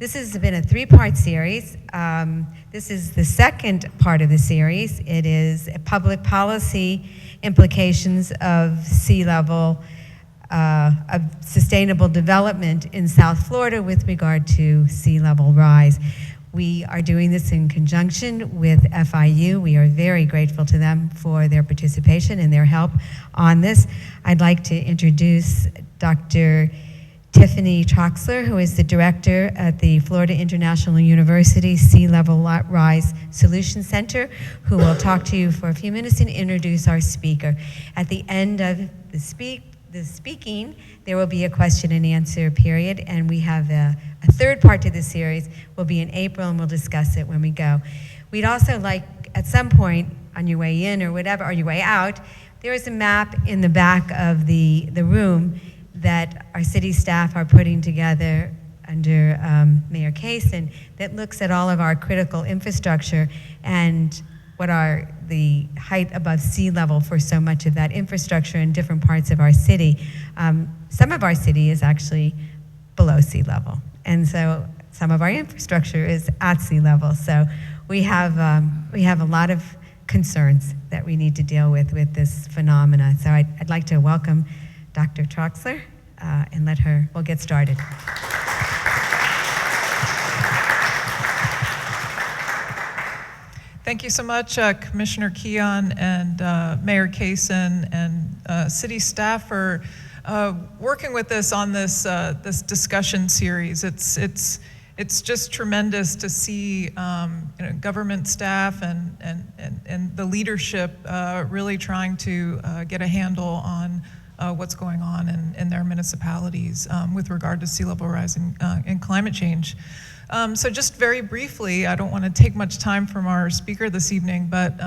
This has been a three-part series. This is the second part of the series. It is public policy implications of sea level, of sustainable development in South Florida with regard to sea level rise. We are doing this in conjunction with FIU. We are very grateful to them for their participation and their help on this. I'd like to introduce Dr. Tiffany Troxler, who is the director at the Florida International University Sea Level Rise Solution Center, who will talk to you for a few minutes and introduce our speaker. At the end of the speaking, there will be a question and answer period, and we have a third part to this series. Will be in April, and we'll discuss it when we go. We'd also like, at some point, on your way in or whatever, or your way out, there is a map in the back of the room that our city staff are putting together under Mayor Kaysen that looks at all of our critical infrastructure and what are the height above sea level for so much of that infrastructure in different parts of our city. Some of our city is actually below sea level, and so some of our infrastructure is at sea level. So we have a lot of concerns that we need to deal with this phenomena. So I'd like to welcome Dr. Troxler and we'll get started. Thank you so much, Commissioner Keon and Mayor Kaysen and city staff for working with us on this discussion series. It's just tremendous to see government staff and the leadership really trying to get a handle on what's going on in their municipalities with regard to sea level rise and climate change. So just very briefly, I don't want to take much time from our speaker this evening, but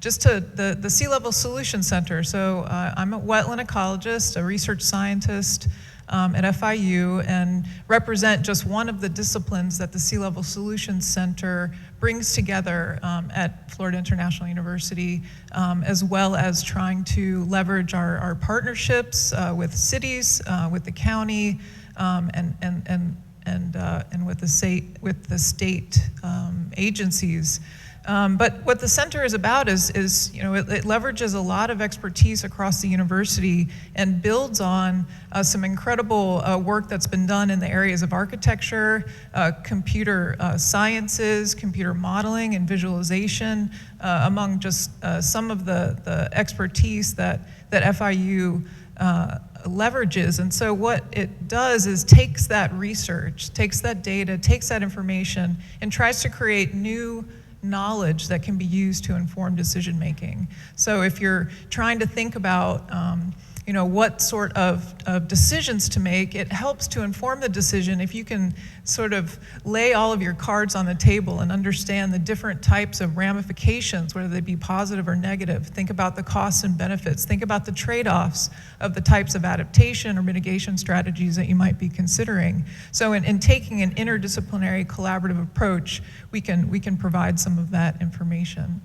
just to the Sea Level Solution Center. So I'm a wetland ecologist, a research scientist at FIU, and represent just one of the disciplines that the Sea Level Solution Center brings together at Florida International University, as well as trying to leverage our partnerships with cities, with the county, and with the state agencies. But what the center is about is it leverages a lot of expertise across the university and builds on some incredible work that's been done in the areas of architecture, computer sciences, computer modeling, and visualization, among just some of the expertise that FIU leverages. And so what it does is takes that research, takes that data, takes that information, and tries to create new knowledge that can be used to inform decision making. So if you're trying to think about what sort of decisions to make, it helps to inform the decision if you can sort of lay all of your cards on the table and understand the different types of ramifications, whether they be positive or negative. Think about the costs and benefits. Think about the trade-offs of the types of adaptation or mitigation strategies that you might be considering. So in taking an interdisciplinary collaborative approach, we can provide some of that information.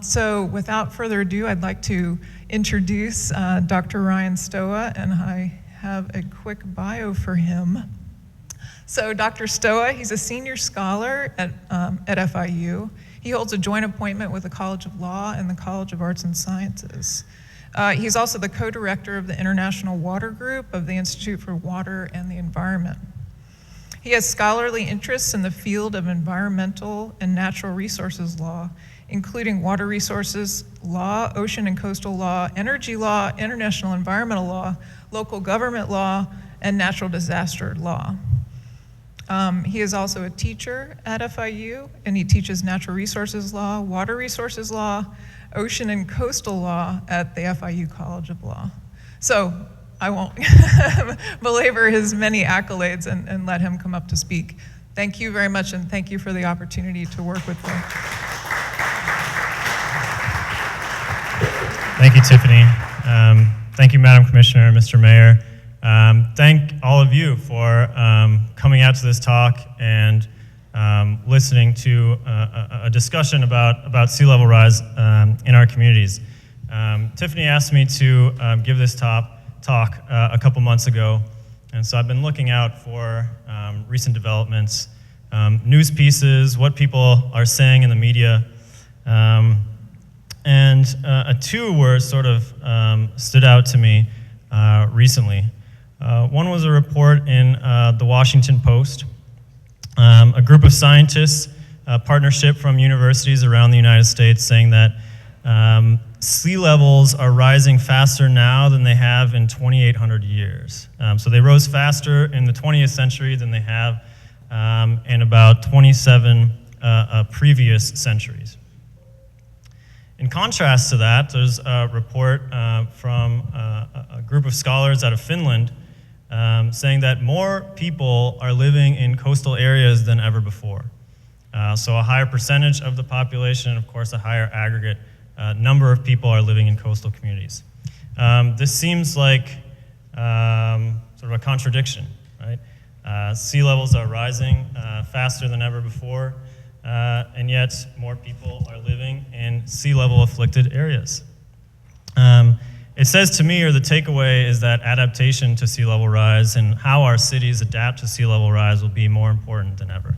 So without further ado, I'd like to introduce Dr. Ryan Stowe, and I have a quick bio for him. So Dr. Stowe, he's a senior scholar at FIU. He holds a joint appointment with the College of Law and the College of Arts and Sciences. He's also the co-director of the International Water Group of the Institute for Water and the Environment. He has scholarly interests in the field of environmental and natural resources law, including water resources law, ocean and coastal law, energy law, international environmental law, local government law, and natural disaster law. He is also a teacher at FIU, and he teaches natural resources law, water resources law, ocean and coastal law at the FIU College of Law. So I won't belabor his many accolades and let him come up to speak. Thank you very much, and thank you for the opportunity to work with me. Thank you, Tiffany. Thank you, Madam Commissioner, Mr. Mayor. Thank all of you for coming out to this talk and listening to a discussion about sea level rise in our communities. Tiffany asked me to give this talk a couple months ago, And so I've been looking out for recent developments, news pieces, what people are saying in the media. Two were sort of stood out to me recently. One was a report in the Washington Post. A group of scientists, a partnership from universities around the United States, saying that sea levels are rising faster now than they have in 2,800 years. So they rose faster in the 20th century than they have in about 27 previous centuries. In contrast to that, there's a report from a group of scholars out of Finland saying that more people are living in coastal areas than ever before. So a higher percentage of the population, and of course a higher aggregate number of people are living in coastal communities. This seems like sort of a contradiction, right? Sea levels are rising faster than ever before, and yet more people are living in sea level afflicted areas. It says to me, or the takeaway is that adaptation to sea level rise and how our cities adapt to sea level rise will be more important than ever.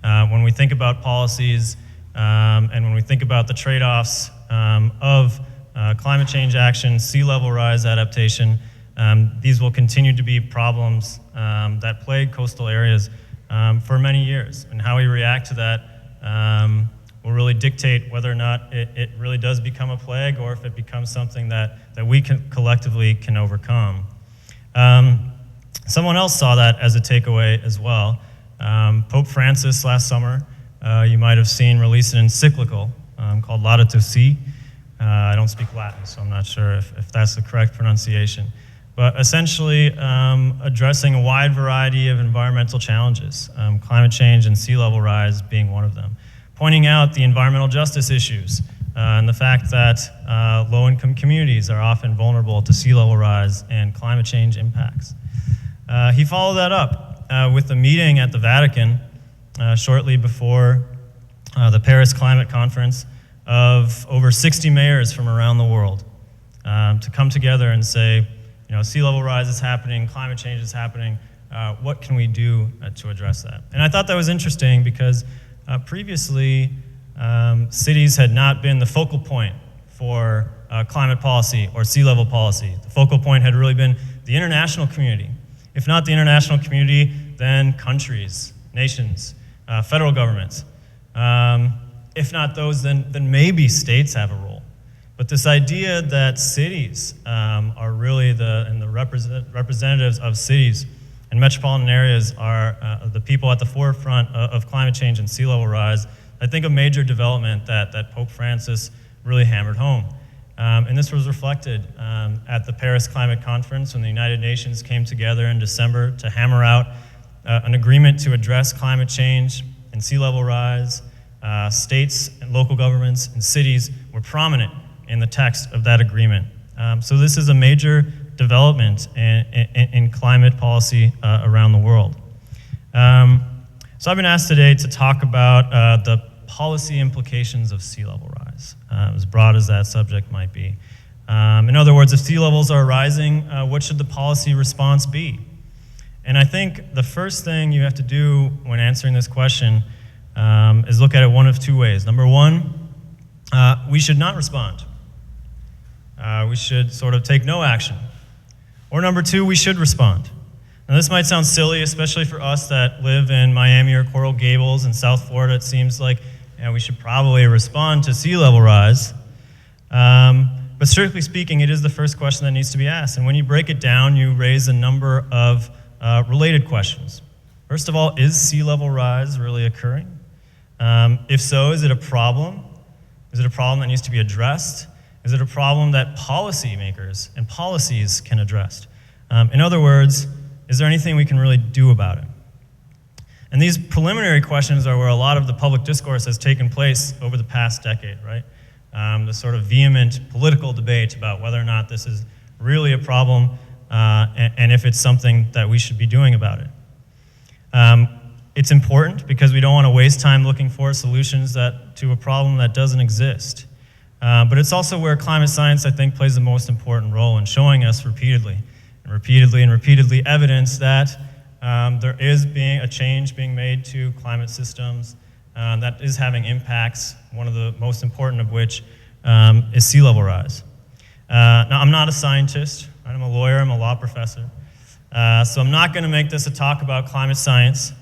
When we think about policies and when we think about the trade-offs of climate change action, sea level rise adaptation, these will continue to be problems that plague coastal areas for many years. And how we react to that will really dictate whether or not it really does become a plague or if it becomes something that we collectively can overcome. Someone else saw that as a takeaway as well. Pope Francis last summer, you might have seen, released an encyclical called Laudato Si. I don't speak Latin, so I'm not sure if that's the correct pronunciation. But essentially addressing a wide variety of environmental challenges, climate change and sea level rise being one of them. Pointing out the environmental justice issues and the fact that low-income communities are often vulnerable to sea level rise and climate change impacts. He followed that up with a meeting at the Vatican shortly before the Paris Climate Conference of over 60 mayors from around the world to come together and say, sea level rise is happening, climate change is happening, what can we do to address that? And I thought that was interesting because previously, cities had not been the focal point for climate policy or sea level policy. The focal point had really been the international community. If not the international community, then countries, nations, federal governments. If not those, then maybe states have a role. But this idea that cities are really the representatives of cities and metropolitan areas are the people at the forefront of climate change and sea level rise, I think a major development that Pope Francis really hammered home. And this was reflected at the Paris Climate Conference when the United Nations came together in December to hammer out an agreement to address climate change and sea level rise. States and local governments and cities were prominent in the text of that agreement. So this is a major development in climate policy around the world. So I've been asked today to talk about the policy implications of sea level rise, as broad as that subject might be. In other words, if sea levels are rising, what should the policy response be? And I think the first thing you have to do when answering this question is look at it one of two ways. Number one, we should not respond. We should sort of take no action. Or number two, we should respond. Now this might sound silly, especially for us that live in Miami or Coral Gables in South Florida. It seems like we should probably respond to sea level rise. But strictly speaking, it is the first question that needs to be asked. And when you break it down, you raise a number of related questions. First of all, is sea level rise really occurring? If so, is it a problem? Is it a problem that needs to be addressed? Is it a problem that policymakers and policies can address? In other words, is there anything we can really do about it? And these preliminary questions are where a lot of the public discourse has taken place over the past decade, right? The sort of vehement political debate about whether or not this is really a problem and if it's something that we should be doing about it. It's important because we don't want to waste time looking for solutions to a problem that doesn't exist. But it's also where climate science, I think, plays the most important role in showing us repeatedly repeatedly and repeatedly evidence that there is a change being made to climate systems that is having impacts, one of the most important of which is sea level rise. Now, I'm not a scientist, right? I'm a lawyer, I'm a law professor, so I'm not going to make this a talk about climate science.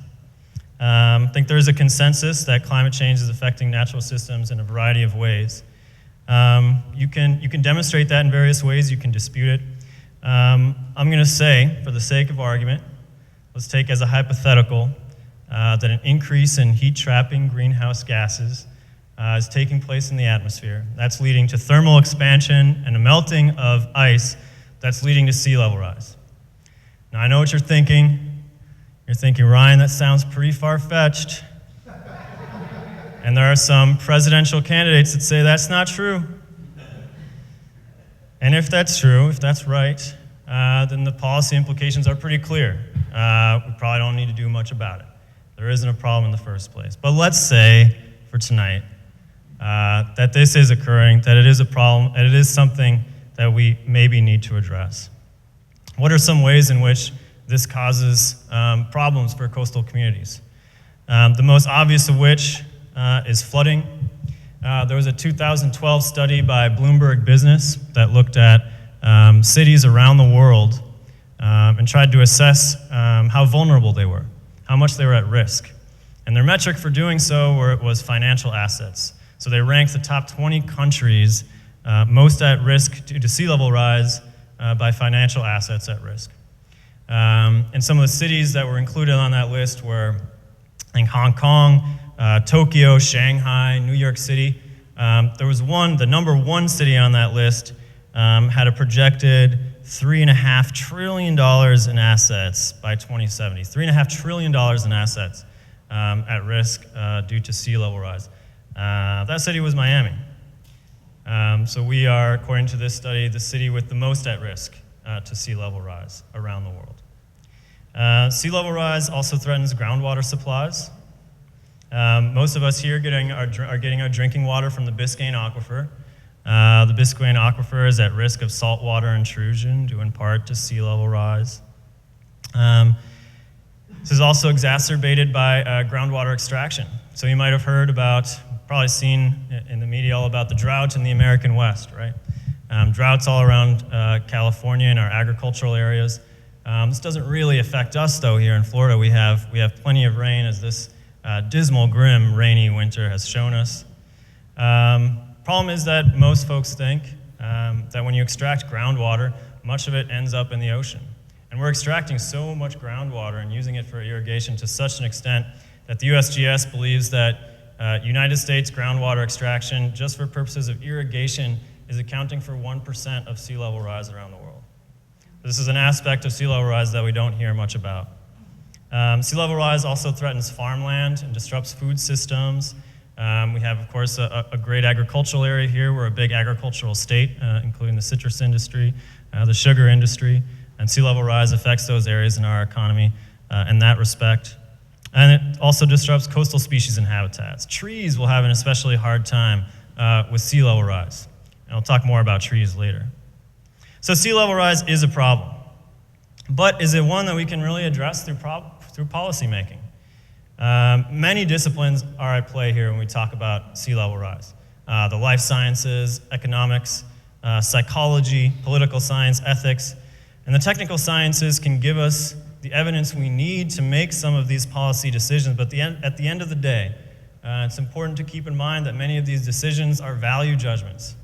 I think there is a consensus that climate change is affecting natural systems in a variety of ways. You can demonstrate that in various ways, you can dispute it. I'm going to say, for the sake of argument, let's take as a hypothetical that an increase in heat-trapping greenhouse gases is taking place in the atmosphere. That's leading to thermal expansion and a melting of ice that's leading to sea level rise. Now, I know what you're thinking. You're thinking, Ryan, that sounds pretty far-fetched. And there are some presidential candidates that say that's not true. And if that's true, if that's right, then the policy implications are pretty clear. We probably don't need to do much about it. There isn't a problem in the first place. But let's say, for tonight, that this is occurring, that it is a problem, that it is something that we maybe need to address. What are some ways in which this causes problems for coastal communities? The most obvious of which is flooding. There was a 2012 study by Bloomberg Business that looked at cities around the world and tried to assess how vulnerable they were, how much they were at risk. And their metric for doing so was financial assets. So they ranked the top 20 countries most at risk due to sea level rise by financial assets at risk. And some of the cities that were included on that list were, I think, Hong Kong, Tokyo, Shanghai, New York City. There was the number one city on that list had a projected $3.5 trillion in assets by 2070. $3.5 trillion in assets at risk due to sea level rise. That city was Miami. So we are, according to this study, the city with the most at risk to sea level rise around the world. Sea level rise also threatens groundwater supplies. Most of us here are getting our drinking water from the Biscayne Aquifer. The Biscayne Aquifer is at risk of saltwater intrusion due in part to sea level rise. This is also exacerbated by groundwater extraction. So you might have heard about, probably seen in the media all about the drought in the American West, right? Droughts all around California and our agricultural areas. This doesn't really affect us though here in Florida. We have plenty of rain, as this dismal, grim, rainy winter has shown us. Problem is that most folks think that when you extract groundwater, much of it ends up in the ocean. And we're extracting so much groundwater and using it for irrigation to such an extent that the USGS believes that United States groundwater extraction, just for purposes of irrigation, is accounting for 1% of sea level rise around the world. This is an aspect of sea level rise that we don't hear much about. Sea level rise also threatens farmland and disrupts food systems. We have, of course, a great agricultural area here. We're a big agricultural state, including the citrus industry, the sugar industry, and sea level rise affects those areas in our economy in that respect. And it also disrupts coastal species and habitats. Trees will have an especially hard time with sea level rise. And I'll talk more about trees later. So sea level rise is a problem. But is it one that we can really address through policy making? Many disciplines are at play here when we talk about sea level rise. The life sciences, economics, psychology, political science, ethics, and the technical sciences can give us the evidence we need to make some of these policy decisions, but at the end of the day, it's important to keep in mind that many of these decisions are value judgments.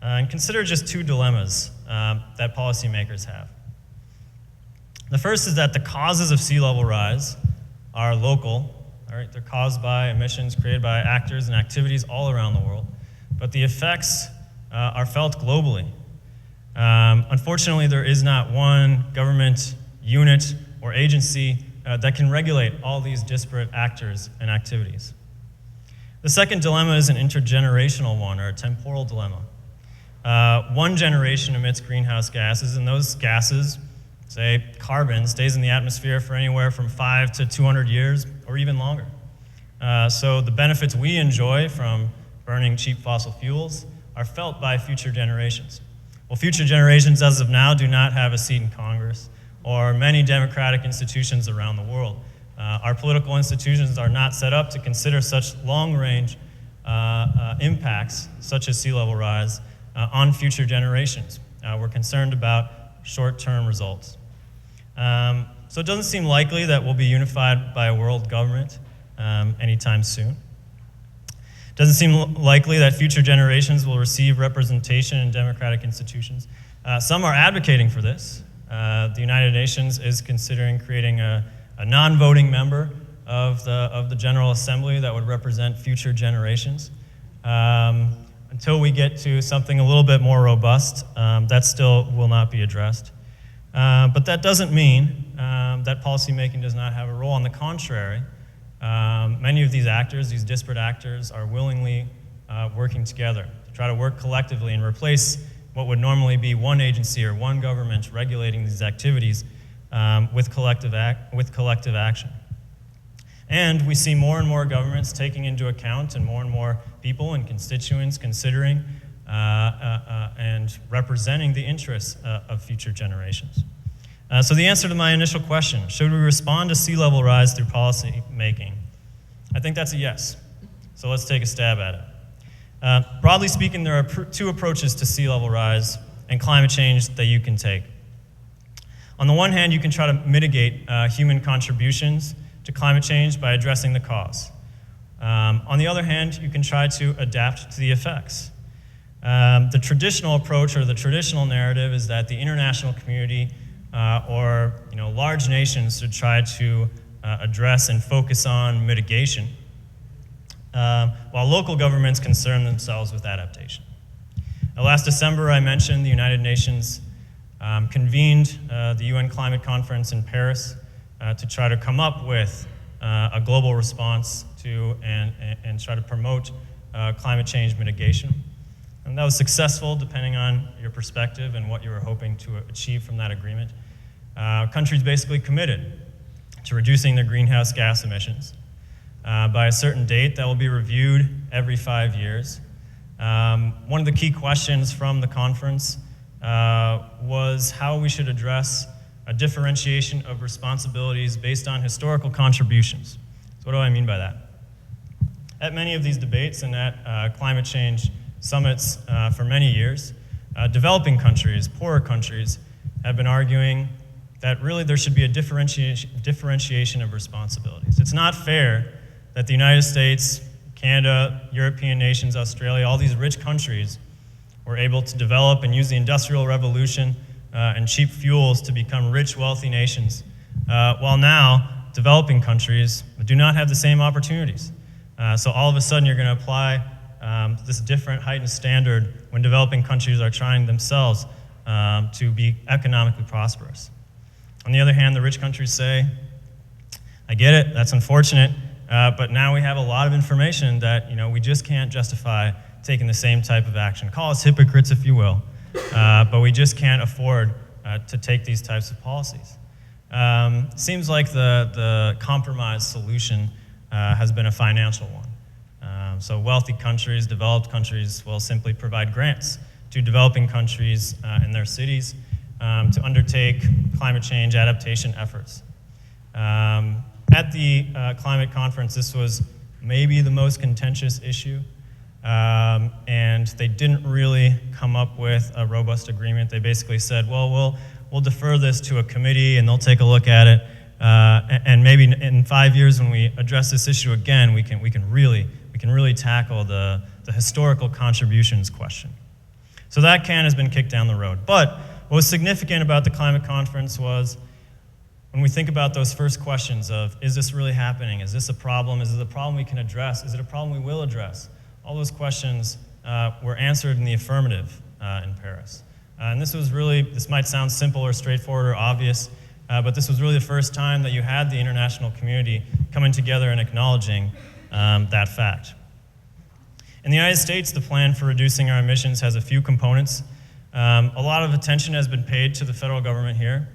And consider just two dilemmas that policymakers have. The first is that the causes of sea level rise are local, all right? They're caused by emissions created by actors and activities all around the world, but the effects are felt globally. Unfortunately, there is not one government unit or agency that can regulate all these disparate actors and activities. The second dilemma is an intergenerational one, or a temporal dilemma. One generation emits greenhouse gases, and those gases, say carbon, stays in the atmosphere for anywhere from 5 to 200 years or even longer. So the benefits we enjoy from burning cheap fossil fuels are felt by future generations. Well, future generations as of now do not have a seat in Congress or many democratic institutions around the world. Our political institutions are not set up to consider such long-range impacts, such as sea level rise, on future generations. We're concerned about short-term results. So it doesn't seem likely that we'll be unified by a world government anytime soon. It doesn't seem likely that future generations will receive representation in democratic institutions. Some are advocating for this. The United Nations is considering creating a non-voting member of the General Assembly that would represent future generations. Until we get to something a little bit more robust, that still will not be addressed. But that doesn't mean that policymaking does not have a role. On the contrary, many of these actors, these disparate actors, are willingly working together to try to work collectively and replace what would normally be one agency or one government regulating these activities with collective action. And we see more and more governments taking into account and more people and constituents considering and representing the interests of future generations. So the answer to my initial question, should we respond to sea level rise through policy making? I think that's a yes. So let's take a stab at it. Broadly speaking, there are two approaches to sea level rise and climate change that you can take. On the one hand, you can try to mitigate human contributions to climate change by addressing the cause. On the other hand, you can try to adapt to the effects. The traditional approach or the traditional narrative is that the international community or large nations should try to address and focus on mitigation, while local governments concern themselves with adaptation. Now, last December, I mentioned the United Nations convened the UN Climate Conference in Paris to try to come up with a global response to and try to promote climate change mitigation. And that was successful depending on your perspective and what you were hoping to achieve from that agreement. Countries basically committed to reducing their greenhouse gas emissions by a certain date that will be reviewed every 5 years. One of the key questions from the conference was how we should address a differentiation of responsibilities based on historical contributions. So what do I mean by that? At many of these debates and at climate change summits for many years, developing countries, poorer countries, have been arguing that really there should be a differentiation of responsibilities. It's not fair that the United States, Canada, European nations, Australia, all these rich countries were able to develop and use the Industrial Revolution and cheap fuels to become rich, wealthy nations, while now developing countries do not have the same opportunities. So all of a sudden you're going to apply this different heightened standard when developing countries are trying themselves to be economically prosperous. On the other hand, the rich countries say, I get it, that's unfortunate, but now we have a lot of information that we just can't justify taking the same type of action. Call us hypocrites if you will, but we just can't afford to take these types of policies. Seems like the compromise solution has been a financial one. So wealthy countries, developed countries will simply provide grants to developing countries in their cities to undertake climate change adaptation efforts. At the climate conference, this was maybe the most contentious issue, and they didn't really come up with a robust agreement. They basically said, well, we'll defer this to a committee and they'll take a look at it, and maybe in 5 years when we address this issue again, we can really tackle the historical contributions question. So that can has been kicked down the road. But what was significant about the climate conference was when we think about those first questions of, is this really happening? Is this a problem? Is it a problem we can address? Is it a problem we will address? All those questions were answered in the affirmative in Paris. And this might sound simple or straightforward or obvious, but this was really the first time that you had the international community coming together and acknowledging that fact. In the United States, the plan for reducing our emissions has a few components. A lot of attention has been paid to the federal government here.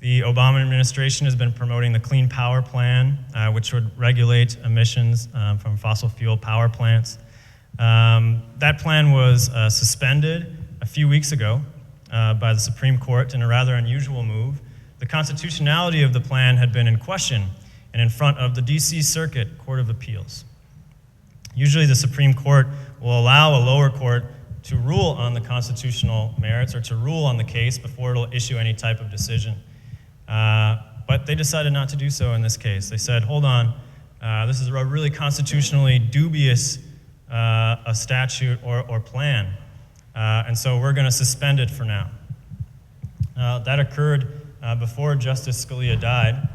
The Obama administration has been promoting the Clean Power Plan, which would regulate emissions from fossil fuel power plants. That plan was suspended a few weeks ago by the Supreme Court in a rather unusual move. The constitutionality of the plan had been in question and in front of the D.C. Circuit Court of Appeals. Usually the Supreme Court will allow a lower court to rule on the constitutional merits or to rule on the case before it'll issue any type of decision. But they decided not to do so in this case. They said, hold on, this is a really constitutionally dubious a statute or plan, and so we're going to suspend it for now. That occurred before Justice Scalia died,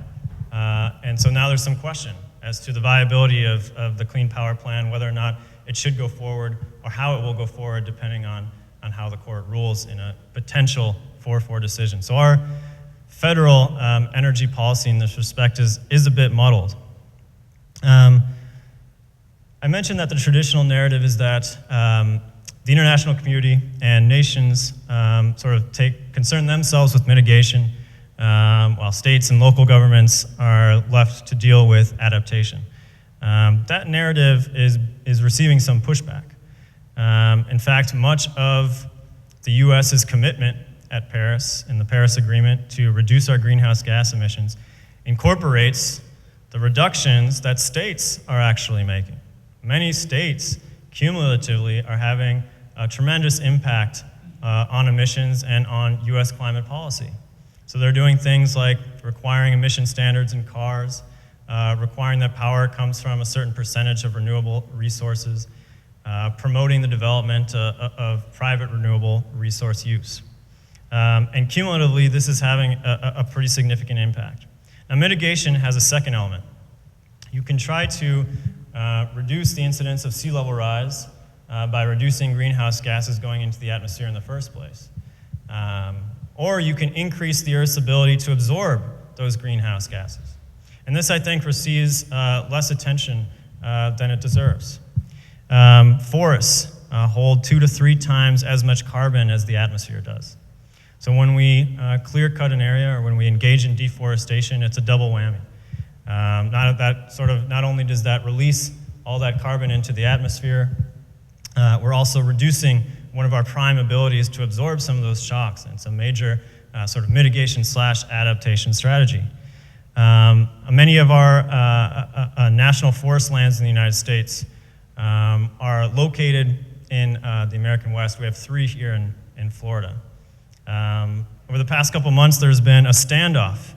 and so now there's some question as to the viability of the Clean Power Plan, whether or not it should go forward or how it will go forward depending on how the court rules in a potential 4-4 decision. So our federal energy policy in this respect is a bit muddled. I mentioned that the traditional narrative is that the international community and nations sort of concern themselves with mitigation, while states and local governments are left to deal with adaptation. That narrative is receiving some pushback. In fact, much of the U.S.'s commitment at Paris, in the Paris Agreement, to reduce our greenhouse gas emissions, incorporates the reductions that states are actually making. Many states, cumulatively, are having a tremendous impact on emissions and on U.S. climate policy. So they're doing things like requiring emission standards in cars, requiring that power comes from a certain percentage of renewable resources, promoting the development of private renewable resource use. And cumulatively, this is having a pretty significant impact. Now, mitigation has a second element. You can try to reduce the incidence of sea level rise by reducing greenhouse gases going into the atmosphere in the first place. Or you can increase the Earth's ability to absorb those greenhouse gases. And this, I think, receives less attention than it deserves. Forests hold 2 to 3 times as much carbon as the atmosphere does. So when we clear cut an area or when we engage in deforestation, it's a double whammy. Not only does that release all that carbon into the atmosphere, we're also reducing one of our prime abilities to absorb some of those shocks. And it's a major sort of mitigation / adaptation strategy. Many of our national forest lands in the United States are located in the American West. We have 3 here in Florida. Over the past couple months, there's been a standoff.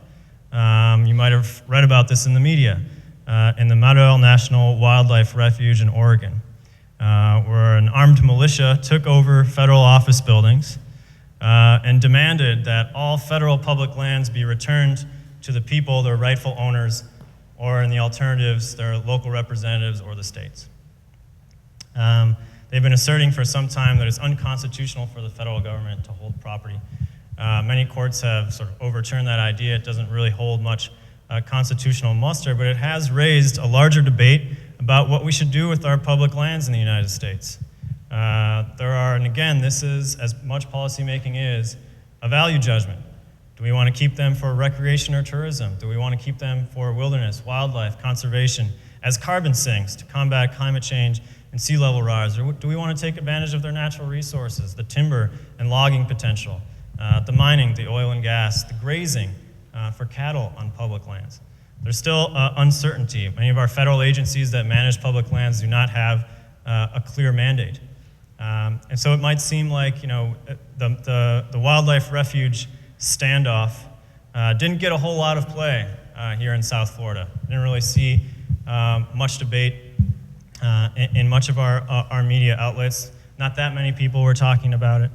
You might have read about this in the media, in the Marel National Wildlife Refuge in Oregon, where an armed militia took over federal office buildings and demanded that all federal public lands be returned to the people, their rightful owners, or in the alternatives, their local representatives or the states. They've been asserting for some time that it's unconstitutional for the federal government to hold property. Many courts have sort of overturned that idea. It doesn't really hold much constitutional muster, but it has raised a larger debate about what we should do with our public lands in the United States. And again, this is, as much policymaking is, a value judgment. Do we want to keep them for recreation or tourism? Do we want to keep them for wilderness, wildlife, conservation, as carbon sinks to combat climate change and sea level rise? Or do we want to take advantage of their natural resources, the timber and logging potential, the mining, the oil and gas, the grazing for cattle on public lands? There's still uncertainty. Many of our federal agencies that manage public lands do not have a clear mandate. And so it might seem like, the wildlife refuge standoff didn't get a whole lot of play here in South Florida. Didn't really see much debate in much of our media outlets. Not that many people were talking about it.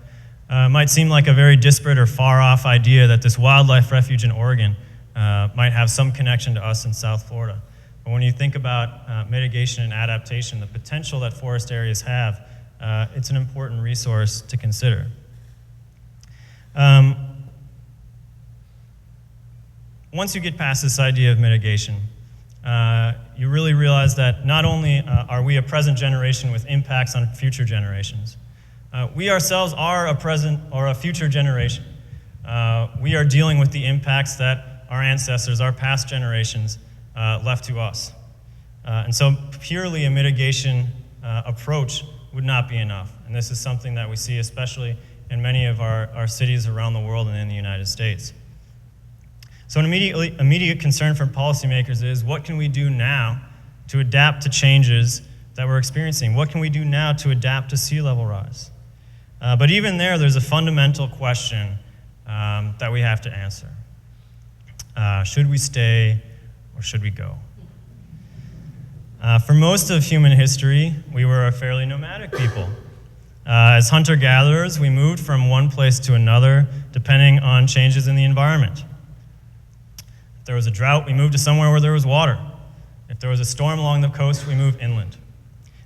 It might seem like a very disparate or far-off idea that this wildlife refuge in Oregon might have some connection to us in South Florida. But when you think about mitigation and adaptation, the potential that forest areas have, it's an important resource to consider. Once you get past this idea of mitigation, you really realize that not only are we a present generation with impacts on future generations, we ourselves are a present or a future generation. We are dealing with the impacts that our ancestors, our past generations, left to us. And so purely a mitigation approach would not be enough. And this is something that we see especially in many of our cities around the world and in the United States. So an immediate concern from policymakers is, what can we do now to adapt to changes that we're experiencing? What can we do now to adapt to sea level rise? But even there's a fundamental question that we have to answer. Should we stay or should we go? For most of human history, we were a fairly nomadic people. As hunter-gatherers, we moved from one place to another depending on changes in the environment. If there was a drought, we moved to somewhere where there was water. If there was a storm along the coast, we moved inland.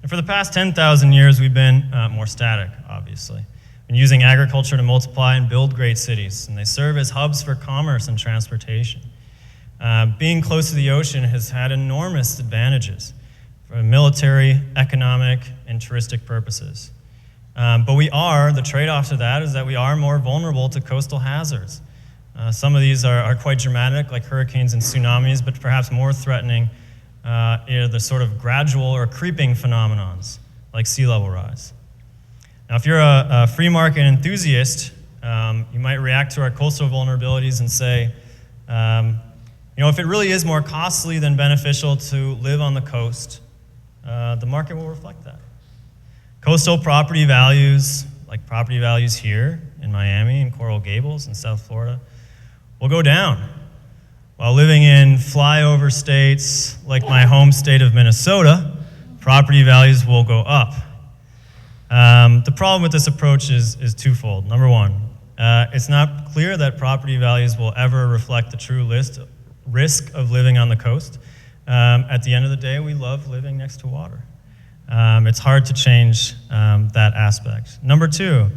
And for the past 10,000 years, we've been more static, obviously. Been using agriculture to multiply and build great cities, and they serve as hubs for commerce and transportation. Being close to the ocean has had enormous advantages for military, economic, and touristic purposes. But the trade-off to that is that we are more vulnerable to coastal hazards. Some of these are quite dramatic, like hurricanes and tsunamis, but perhaps more threatening are the sort of gradual or creeping phenomenons, like sea level rise. Now, if you're a free market enthusiast, you might react to our coastal vulnerabilities and say, if it really is more costly than beneficial to live on the coast, the market will reflect that. Coastal property values, like property values here in Miami and Coral Gables in South Florida, will go down, while living in flyover states like my home state of Minnesota, property values will go up. The problem with this approach is twofold. Number one, it's not clear that property values will ever reflect the true risk of living on the coast. At the end of the day, we love living next to water. It's hard to change that aspect. Number two,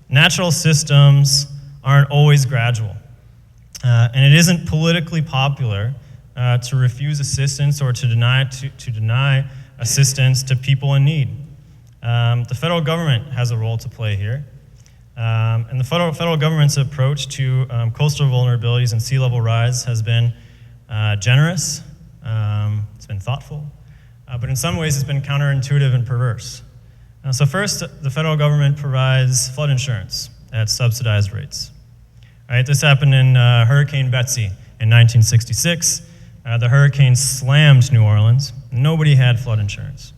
natural systems aren't always gradual. And it isn't politically popular to refuse assistance or to deny assistance to people in need. The federal government has a role to play here. And the federal government's approach to coastal vulnerabilities and sea level rise has been generous, it's been thoughtful, but in some ways it's been counterintuitive and perverse. So first, the federal government provides flood insurance at subsidized rates. Right, this happened in Hurricane Betsy in 1966. The hurricane slammed New Orleans. Nobody had flood insurance.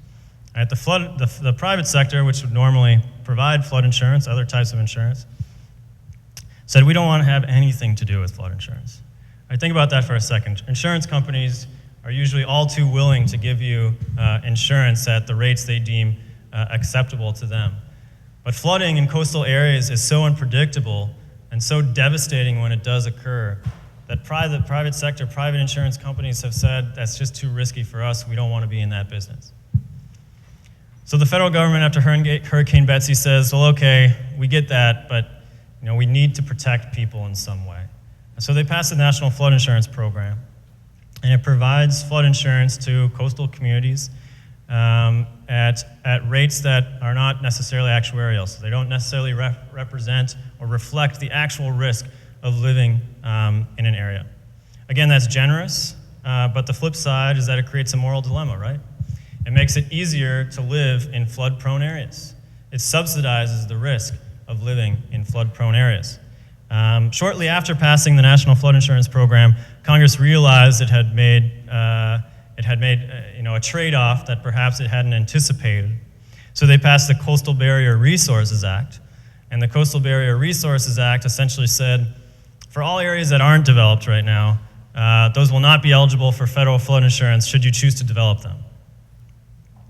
Right, the private sector, which would normally provide flood insurance, other types of insurance, said we don't want to have anything to do with flood insurance. Right, think about that for a second. Insurance companies are usually all too willing to give you insurance at the rates they deem acceptable to them. But flooding in coastal areas is so unpredictable and so devastating when it does occur that private sector, private insurance companies have said, that's just too risky for us, we don't want to be in that business. So the federal government, after Hurricane Betsy, says, well, okay, we get that, but we need to protect people in some way. And so they passed the National Flood Insurance Program, and it provides flood insurance to coastal communities at rates that are not necessarily actuarial, so they don't necessarily represent or reflect the actual risk of living in an area. Again, that's generous, but the flip side is that it creates a moral dilemma, right? It makes it easier to live in flood-prone areas. It subsidizes the risk of living in flood-prone areas. Shortly after passing the National Flood Insurance Program, Congress realized it had made a trade-off that perhaps it hadn't anticipated. So they passed the Coastal Barrier Resources Act. And the Coastal Barrier Resources Act essentially said, for all areas that aren't developed right now, those will not be eligible for federal flood insurance should you choose to develop them.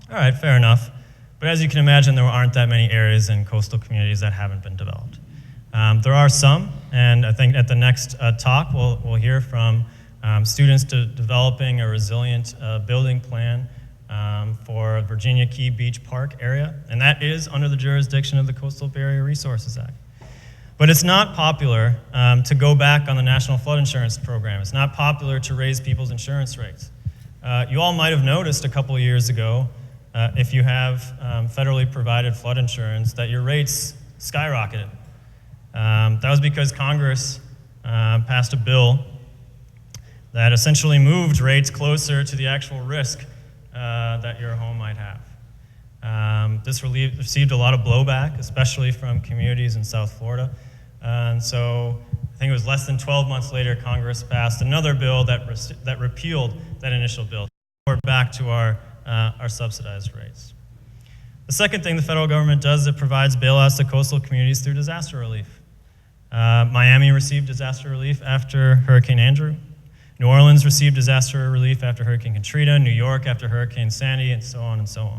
All right, fair enough. But as you can imagine, there aren't that many areas in coastal communities that haven't been developed. There are some, and I think at the next talk, we'll hear from students developing a resilient building plan for Virginia Key Beach Park area, and that is under the jurisdiction of the Coastal Barrier Resources Act. But it's not popular to go back on the National Flood Insurance Program. It's not popular to raise people's insurance rates. You all might have noticed a couple of years ago, if you have federally provided flood insurance, that your rates skyrocketed. That was because Congress passed a bill that essentially moved rates closer to the actual risk that your home might have. This received a lot of blowback, especially from communities in South Florida. And so I think it was less than 12 months later, Congress passed another bill that repealed that initial bill. We're back to our subsidized rates. The second thing the federal government does is it provides bailouts to coastal communities through disaster relief. Miami received disaster relief after Hurricane Andrew. New Orleans received disaster relief after Hurricane Katrina, New York after Hurricane Sandy, and so on and so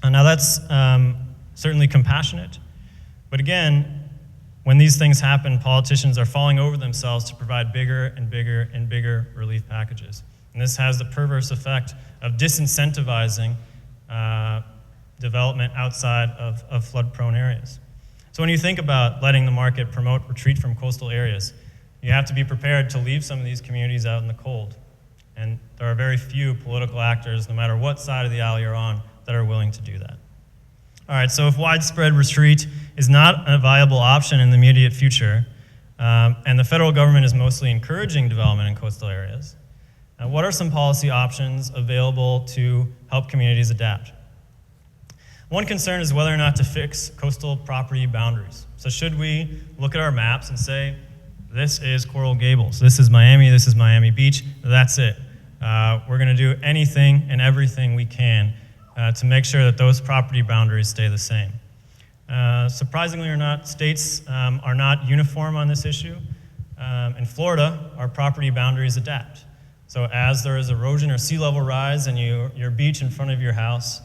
on. Now that's certainly compassionate, but again, when these things happen, politicians are falling over themselves to provide bigger and bigger and bigger relief packages. And this has the perverse effect of disincentivizing development outside of flood-prone areas. So when you think about letting the market promote retreat from coastal areas, you have to be prepared to leave some of these communities out in the cold. And there are very few political actors, no matter what side of the aisle you're on, that are willing to do that. All right, so if widespread retreat is not a viable option in the immediate future, and the federal government is mostly encouraging development in coastal areas, what are some policy options available to help communities adapt? One concern is whether or not to fix coastal property boundaries. So should we look at our maps and say, this is Coral Gables, this is Miami Beach, that's it. We're gonna do anything and everything we can to make sure that those property boundaries stay the same. Surprisingly or not, states are not uniform on this issue. In Florida, our property boundaries adapt. So as there is erosion or sea level rise and your beach in front of your house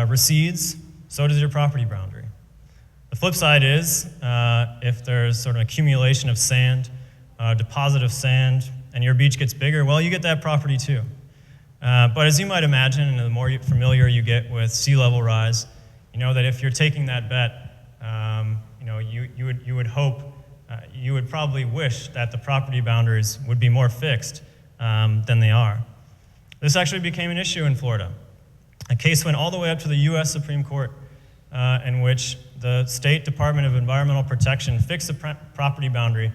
recedes, so does your property boundary. The flip side is, if there's sort of accumulation of sand, deposit of sand, and your beach gets bigger, well, you get that property too. But as you might imagine, and the more familiar you get with sea level rise, you know that if you're taking that bet, you would hope, you would probably wish that the property boundaries would be more fixed than they are. This actually became an issue in Florida. A case went all the way up to the US Supreme Court in which the State Department of Environmental Protection fixed the property boundary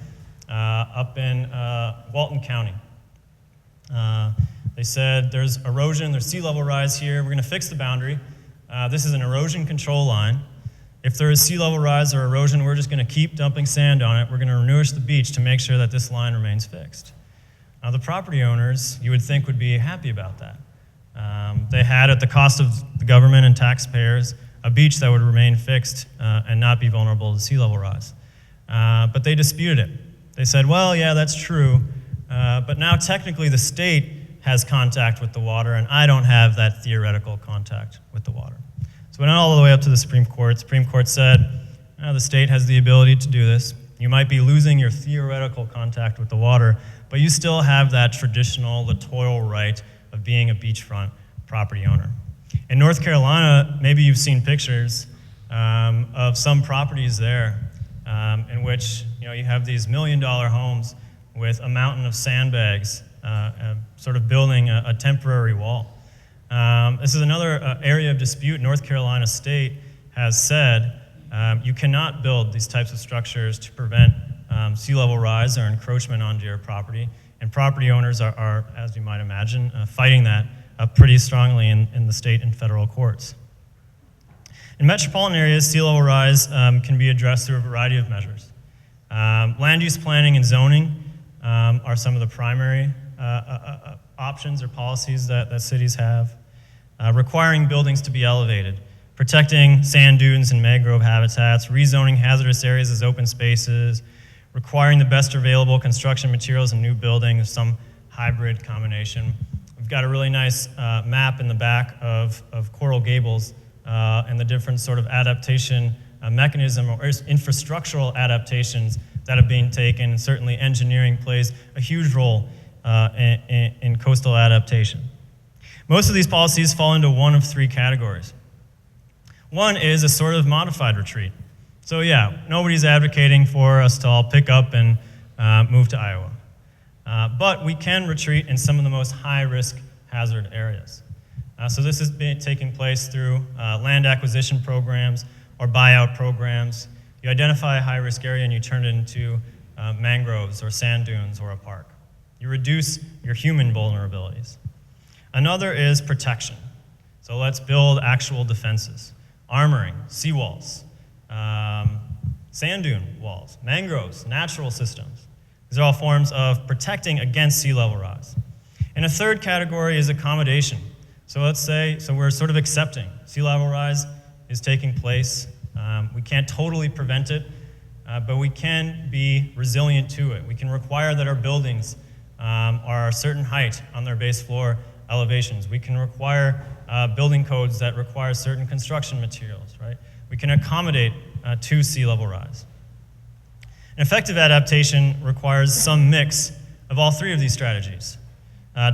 up in Walton County. They said there's erosion, there's sea level rise here, we're gonna fix the boundary. This is an erosion control line. If there is sea level rise or erosion, we're just gonna keep dumping sand on it. We're gonna nourish the beach to make sure that this line remains fixed. Now the property owners, you would think, would be happy about that. They had, at the cost of the government and taxpayers, a beach that would remain fixed and not be vulnerable to sea level rise. But they disputed it. They said, well, yeah, that's true, but now technically the state has contact with the water, and I don't have that theoretical contact with the water. So we went all the way up to the Supreme Court. Supreme Court said, the state has the ability to do this. You might be losing your theoretical contact with the water, but you still have that traditional littoral right of being a beachfront property owner. In North Carolina, maybe you've seen pictures of some properties there in which you have these $1 million homes with a mountain of sandbags sort of building a temporary wall. This is another area of dispute. North Carolina State has said you cannot build these types of structures to prevent sea level rise or encroachment onto your property, and property owners are, as you might imagine, fighting that pretty strongly in the state and federal courts. In metropolitan areas, sea level rise can be addressed through a variety of measures. Land use planning and zoning are some of the primary options or policies that cities have. Requiring buildings to be elevated, protecting sand dunes and mangrove habitats, rezoning hazardous areas as open spaces, requiring the best available construction materials in new buildings, some hybrid combination. We've got a really nice map in the back of Coral Gables and the different sort of adaptation mechanism or infrastructural adaptations that have been taken. Certainly engineering plays a huge role in coastal adaptation. Most of these policies fall into one of three categories. One is a sort of modified retreat. So yeah, nobody's advocating for us to all pick up and move to Iowa. But we can retreat in some of the most high-risk hazard areas. So this is taking place through land acquisition programs or buyout programs. You identify a high-risk area and you turn it into mangroves or sand dunes or a park. You reduce your human vulnerabilities. Another is protection. So So let's build actual defenses, armoring, seawalls, sand dune walls, mangroves, natural systems. These are all forms of protecting against sea level rise. And a third category is accommodation. So let's say, we're sort of accepting sea level rise is taking place. We can't totally prevent it, but we can be resilient to it. We can require that our buildings are a certain height on their base floor elevations. We can require building codes that require certain construction materials, right? We can accommodate to sea level rise. An effective adaptation requires some mix of all three of these strategies,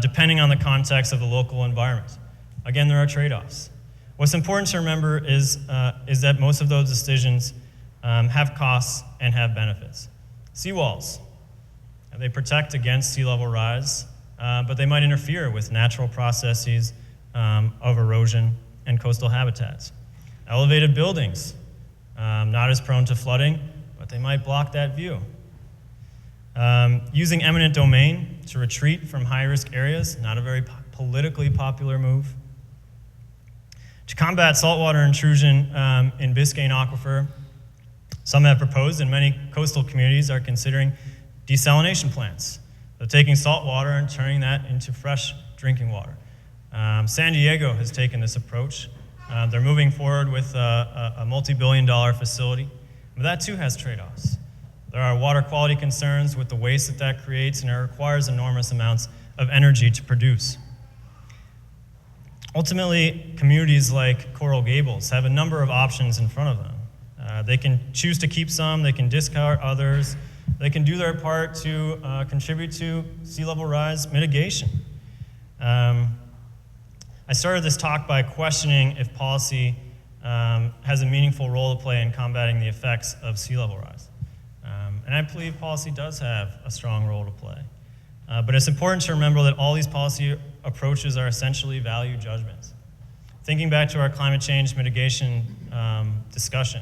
depending on the context of the local environment. Again, there are trade-offs. What's important to remember is that most of those decisions have costs and have benefits. Seawalls, they protect against sea level rise, but they might interfere with natural processes of erosion and coastal habitats. Elevated buildings, not as prone to flooding, but they might block that view. Using eminent domain to retreat from high-risk areas, not a very politically popular move. To combat saltwater intrusion in Biscayne aquifer, some have proposed, and many coastal communities are considering desalination plants. They're taking salt water and turning that into fresh drinking water. San Diego has taken this approach. They're moving forward with a multi-billion-dollar facility, but that too has trade-offs. There are water quality concerns with the waste that creates, and it requires enormous amounts of energy to produce. Ultimately, communities like Coral Gables have a number of options in front of them. They can choose to keep some, they can discard others, they can do their part to contribute to sea level rise mitigation. I started this talk by questioning if policy has a meaningful role to play in combating the effects of sea level rise. And I believe policy does have a strong role to play. But it's important to remember that all these policy approaches are essentially value judgments. Thinking back to our climate change mitigation discussion,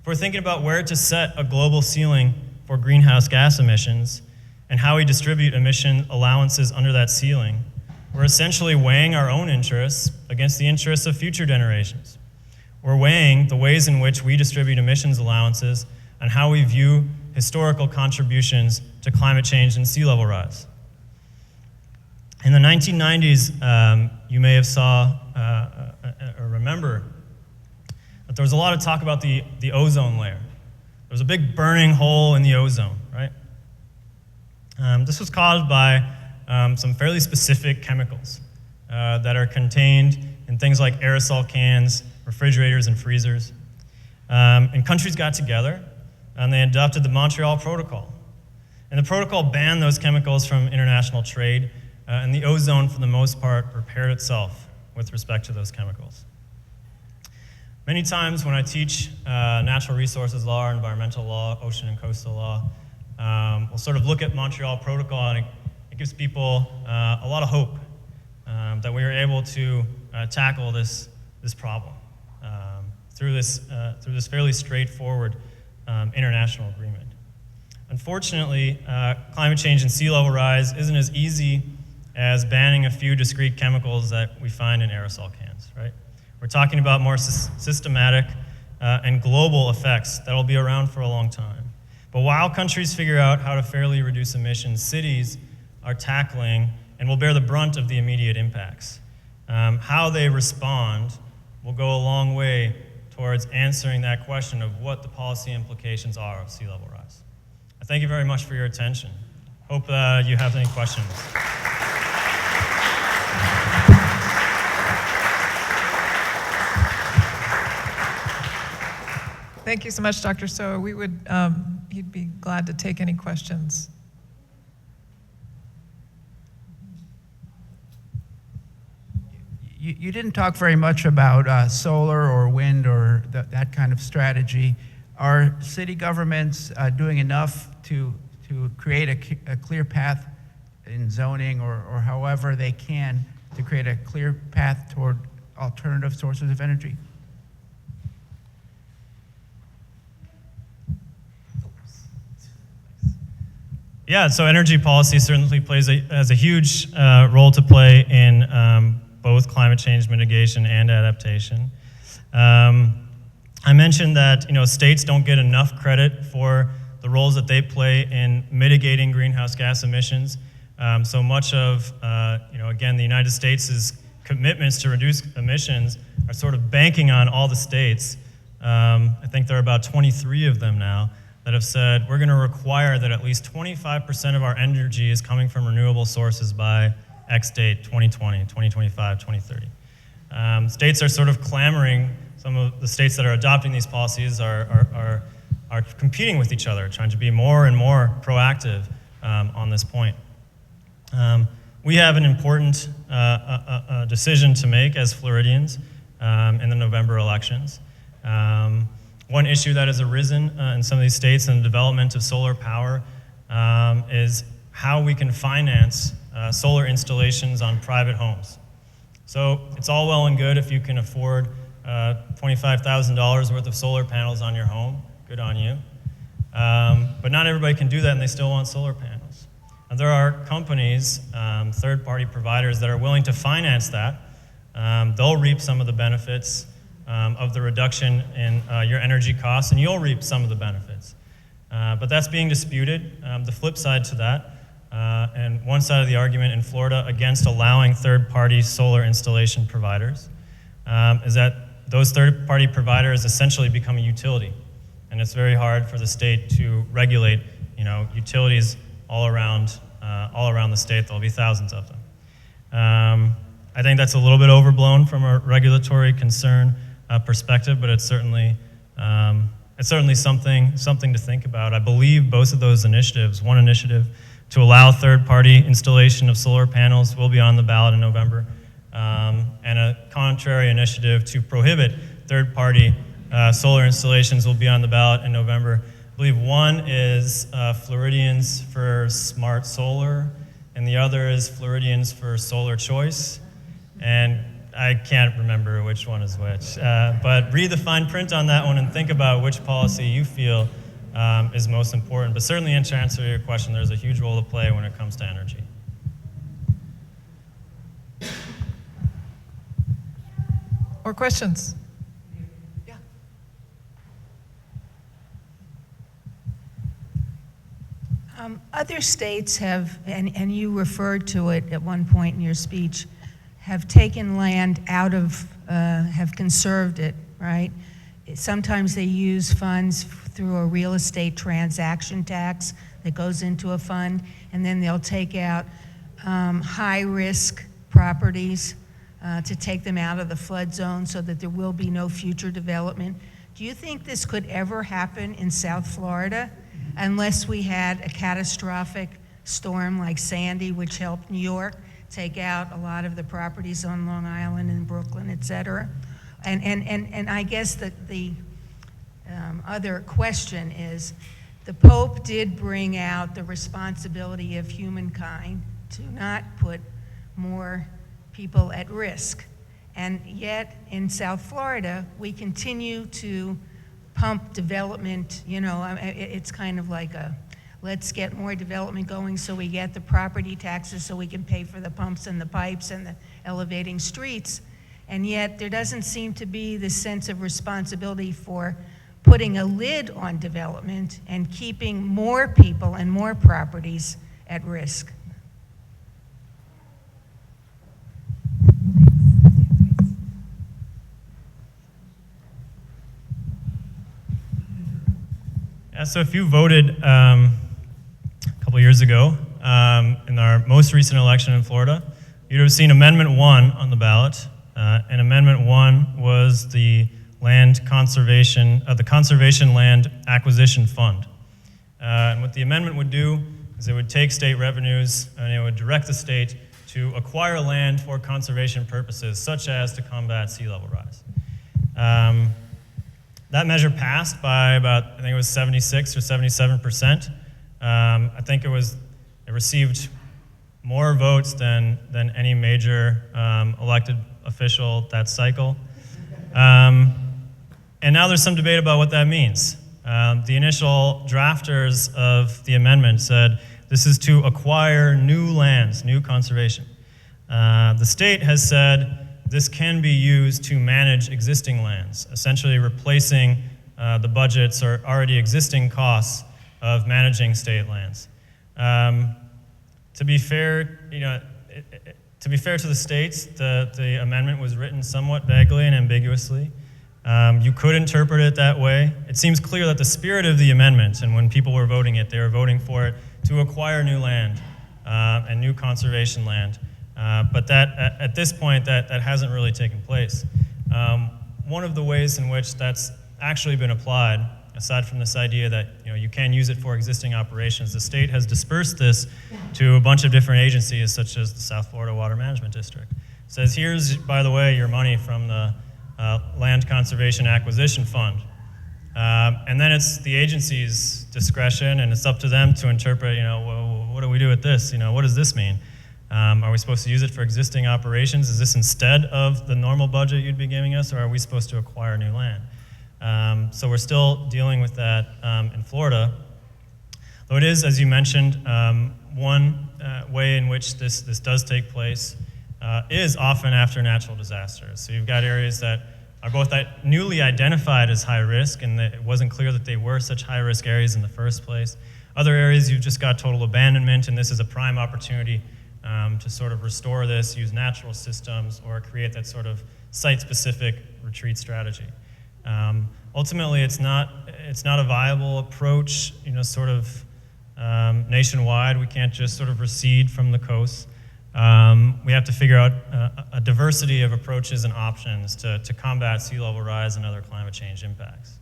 if we're thinking about where to set a global ceiling for greenhouse gas emissions and how we distribute emission allowances under that ceiling, we're essentially weighing our own interests against the interests of future generations. We're weighing the ways in which we distribute emissions allowances and how we view historical contributions to climate change and sea level rise. In the 1990s, you may have saw or remember that there was a lot of talk about the ozone layer. There was a big burning hole in the ozone, right? This was caused by some fairly specific chemicals that are contained in things like aerosol cans, refrigerators, and freezers. And countries got together and they adopted the Montreal Protocol. And the protocol banned those chemicals from international trade, and the ozone, for the most part, repaired itself with respect to those chemicals. Many times when I teach natural resources law, environmental law, ocean and coastal law, we'll sort of look at Montreal Protocol, and it gives people a lot of hope that we were able to tackle this problem through this fairly straightforward international agreement. Unfortunately, climate change and sea level rise isn't as easy as banning a few discrete chemicals that we find in aerosol cans, right? We're talking about more systematic and global effects that will be around for a long time. But while countries figure out how to fairly reduce emissions, cities are tackling and will bear the brunt of the immediate impacts. How they respond will go a long way towards answering that question of what the policy implications are of sea level rise. I thank you very much for your attention. Hope you have any questions. Thank you so much, Dr. Stowe. He'd be glad to take any questions. You didn't talk very much about solar or wind or that kind of strategy. Are city governments doing enough to create a clear path in zoning or however they can to create a clear path toward alternative sources of energy? Yeah, so energy policy certainly has a huge role to play in both climate change mitigation and adaptation. I mentioned that states don't get enough credit for the roles that they play in mitigating greenhouse gas emissions. So much of, again, the United States' commitments to reduce emissions are sort of banking on all the states. I think there are about 23 of them now that have said, we're going to require that at least 25% of our energy is coming from renewable sources by X date, 2020, 2025, 2030. States are sort of clamoring. Some of the states that are adopting these policies are competing with each other, trying to be more and more proactive on this point. We have an important decision to make as Floridians in the November elections. One issue that has arisen in some of these states in the development of solar power is how we can finance solar installations on private homes. So it's all well and good if you can afford $25,000 worth of solar panels on your home. Good on you. But not everybody can do that, and they still want solar panels. And there are companies, third-party providers, that are willing to finance that. They'll reap some of the benefits of the reduction in your energy costs, and you'll reap some of the benefits. But that's being disputed. The flip side to that, and one side of the argument in Florida against allowing third-party solar installation providers, is that those third-party providers essentially become a utility. And it's very hard for the state to regulate, utilities all around the state. There'll be thousands of them. I think that's a little bit overblown from a regulatory concern perspective, but it's certainly something to think about. I believe both of those initiatives, one initiative to allow third-party installation of solar panels, will be on the ballot in November, and a contrary initiative to prohibit third-party solar installations will be on the ballot in November. I believe one is Floridians for Smart Solar, and the other is Floridians for Solar Choice. And I can't remember which one is which. But read the fine print on that one and think about which policy you feel is most important. But certainly, to answer your question, there's a huge role to play when it comes to energy. More questions? Other states have, and you referred to it at one point in your speech, have taken land out of, have conserved it, right? Sometimes they use funds through a real estate transaction tax that goes into a fund, and then they'll take out high-risk properties to take them out of the flood zone so that there will be no future development. Do you think this could ever happen in South Florida? Unless we had a catastrophic storm like Sandy, which helped New York take out a lot of the properties on Long Island and Brooklyn, et cetera. And I guess that the other question is, the Pope did bring out the responsibility of humankind to not put more people at risk. And yet, in South Florida, we continue to pump development, it's kind of like let's get more development going so we get the property taxes so we can pay for the pumps and the pipes and the elevating streets. And yet there doesn't seem to be this sense of responsibility for putting a lid on development and keeping more people and more properties at risk. Yeah, so if you voted a couple years ago in our most recent election in Florida, you'd have seen Amendment 1 on the ballot. And Amendment 1 was the land conservation, the Conservation Land Acquisition Fund. And what the amendment would do is it would take state revenues and it would direct the state to acquire land for conservation purposes, such as to combat sea level rise. That measure passed by about, I think it was 76 or 77%. I think it received more votes than any major elected official that cycle. And now there's some debate about what that means. The initial drafters of the amendment said this is to acquire new lands, new conservation. The state has said this can be used to manage existing lands, essentially replacing the budgets or already existing costs of managing state lands. To be fair, to be fair to the states, the amendment was written somewhat vaguely and ambiguously. You could interpret it that way. It seems clear that the spirit of the amendment, and when people were voting it, they were voting for it to acquire new land and new conservation land. But that, at this point, that hasn't really taken place. One of the ways in which that's actually been applied, aside from this idea that you can use it for existing operations, the state has dispersed this to a bunch of different agencies, such as the South Florida Water Management District. It says, here's, by the way, your money from the Land Conservation Acquisition Fund. And then it's the agency's discretion, and it's up to them to interpret, well, what do we do with this? What does this mean? Are we supposed to use it for existing operations? Is this instead of the normal budget you'd be giving us, or are we supposed to acquire new land? So we're still dealing with that in Florida. Though it is, as you mentioned, one way in which this does take place is often after natural disasters. So you've got areas that are both newly identified as high risk, and it wasn't clear that they were such high risk areas in the first place. Other areas you've just got total abandonment, and this is a prime opportunity to sort of restore this, use natural systems, or create that sort of site-specific retreat strategy. Ultimately, it's not a viable approach, sort of nationwide. We can't just sort of recede from the coast. We have to figure out a diversity of approaches and options to combat sea level rise and other climate change impacts.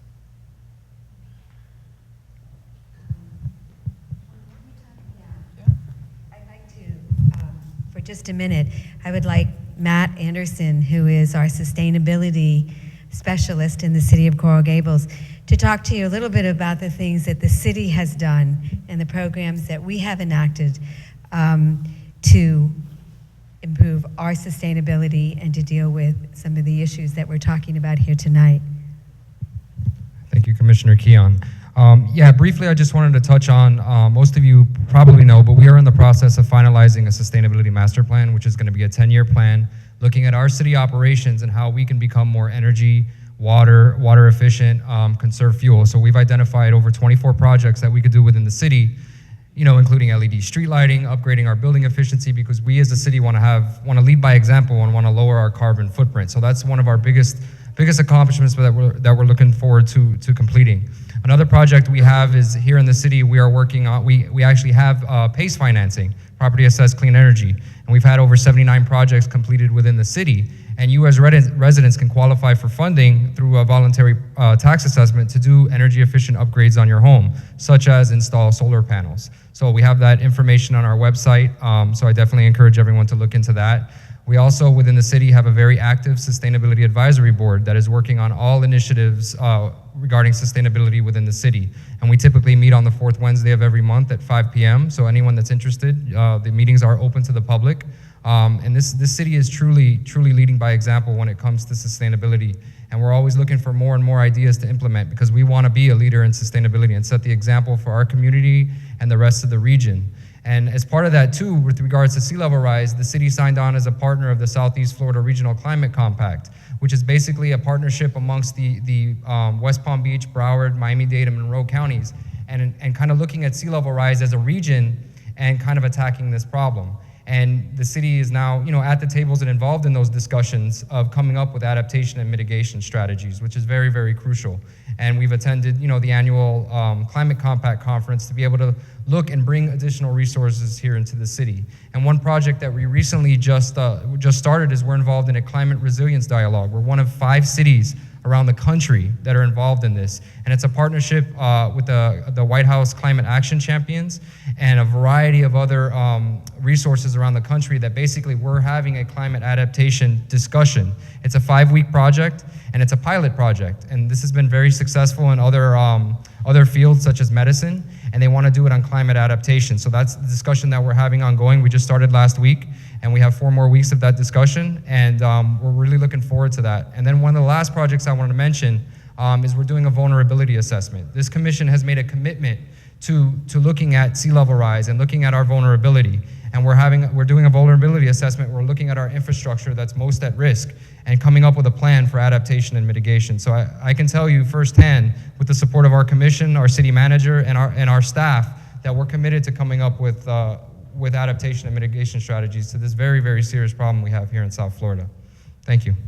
I'd like to, for just a minute, I would like Matt Anderson, who is our sustainability specialist in the city of Coral Gables, to talk to you a little bit about the things that the city has done and the programs that we have enacted to improve our sustainability and to deal with some of the issues that we're talking about here tonight. Thank you, Commissioner Keon. Briefly, I just wanted to touch on, most of you probably know, but we are in the process of finalizing a sustainability master plan, which is going to be a 10-year plan, looking at our city operations and how we can become more energy, water efficient, conserve fuel. So we've identified over 24 projects that we could do within the city, including LED street lighting, upgrading our building efficiency, because we as a city want to lead by example and want to lower our carbon footprint. So that's one of our biggest accomplishments that we're looking forward to completing. Another project we have is here in the city. We are working on. We actually have PACE financing, property assessed clean energy, and we've had over 79 projects completed within the city. And you as residents can qualify for funding through a voluntary tax assessment to do energy efficient upgrades on your home, such as install solar panels. So we have that information on our website, so I definitely encourage everyone to look into that. We also, within the city, have a very active sustainability advisory board that is working on all initiatives regarding sustainability within the city. And we typically meet on the fourth Wednesday of every month at 5 p.m. So anyone that's interested, the meetings are open to the public. And this city is truly leading by example when it comes to sustainability. And we're always looking for more and more ideas to implement because we want to be a leader in sustainability and set the example for our community and the rest of the region. And as part of that too, with regards to sea level rise, the city signed on as a partner of the Southeast Florida Regional Climate Compact, which is basically a partnership amongst the West Palm Beach, Broward, Miami-Dade, and Monroe counties, and kind of looking at sea level rise as a region and kind of attacking this problem. And the city is now, at the tables and involved in those discussions of coming up with adaptation and mitigation strategies, which is very, very crucial. And we've attended, the annual Climate Compact Conference to be able to look and bring additional resources here into the city. And one project that we recently just started is we're involved in a climate resilience dialogue. We're one of 5 cities around the country that are involved in this. And it's a partnership with the White House Climate Action Champions and a variety of other resources around the country that basically we're having a climate adaptation discussion. It's a 5-week project and it's a pilot project. And this has been very successful in other fields such as medicine, and they want to do it on climate adaptation. So that's the discussion that we're having ongoing. We just started last week, and we have 4 more weeks of that discussion, and we're really looking forward to that. And then one of the last projects I wanted to mention is we're doing a vulnerability assessment. This commission has made a commitment to looking at sea level rise and looking at our vulnerability. and we're doing a vulnerability assessment. We're looking at our infrastructure that's most at risk and coming up with a plan for adaptation and mitigation. So I can tell you firsthand, with the support of our commission, our city manager, and our staff, that we're committed to coming up with adaptation and mitigation strategies to this very, very serious problem we have here in South Florida. Thank you. Do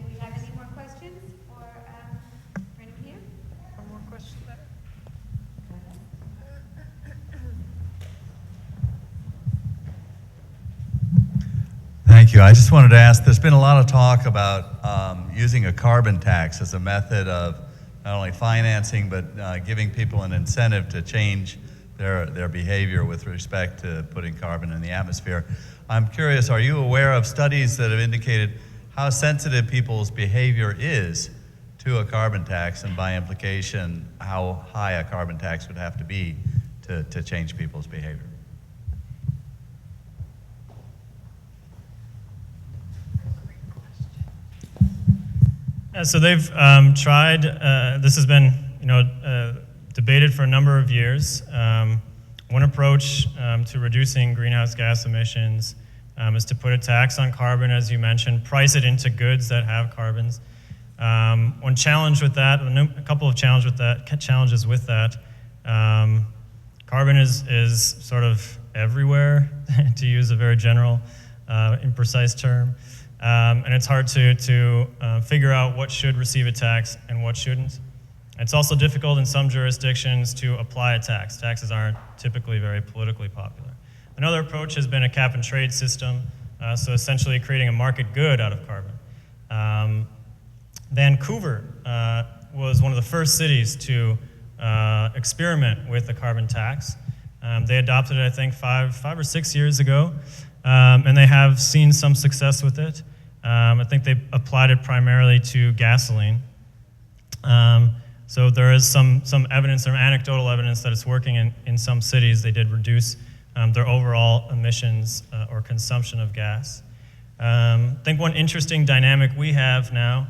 we have any more questions for anyone here? One more question there. Thank you. I just wanted to ask, there's been a lot of talk about using a carbon tax as a method of not only financing, but giving people an incentive to change their behavior with respect to putting carbon in the atmosphere. I'm curious, are you aware of studies that have indicated how sensitive people's behavior is to a carbon tax, and by implication, how high a carbon tax would have to be to change people's behavior? Yeah, so they've tried, this has been debated for a number of years. One approach to reducing greenhouse gas emissions is to put a tax on carbon, as you mentioned, price it into goods that have carbons. One challenge with that, a couple of challenges with that, carbon is sort of everywhere, to use a very general, imprecise term. And it's hard to figure out what should receive a tax and what shouldn't. It's also difficult in some jurisdictions to apply a tax. Taxes aren't typically very politically popular. Another approach has been a cap and trade system, so essentially creating a market good out of carbon. Vancouver was one of the first cities to experiment with a carbon tax. They adopted it, I think, five or 6 years ago. And they have seen some success with it. I think they applied it primarily to gasoline. So there is some evidence, some anecdotal evidence that it's working in some cities. They did reduce their overall emissions or consumption of gas. I think one interesting dynamic we have now